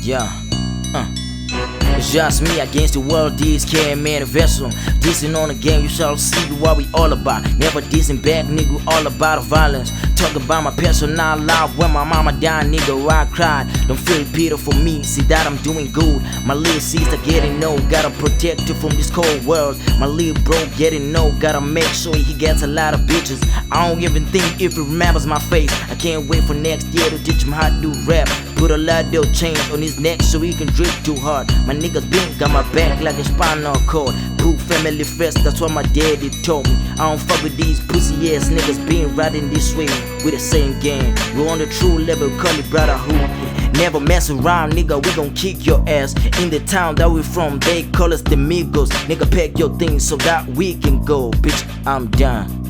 Yeah, it's just me against the world, this can't manifest them. Dissing on the game, you shall see what we all about. Never dissing back, nigga, all about the violence. Talk about my personal life when my mama died, nigga, I cried. Don't feel pity for me, see that I'm doing good. My little sister getting no, gotta protect her from this cold world. My little bro getting no, gotta make sure he gets a lot of bitches. I don't even think if he remembers my face. I can't wait for next year to teach him how to do rap. Put a lot of chain on his neck so he can drip too hard. My niggas been got my back like a spinal cord. Put family first, that's what my daddy told me. I don't fuck with these pussy ass niggas being riding this way with the same gang. We're on the true level, call it brotherhood. Never mess around, nigga, we gon' kick your ass. In the town that we from, they call us the Migos. Nigga, pack your things so that we can go. Bitch, I'm done.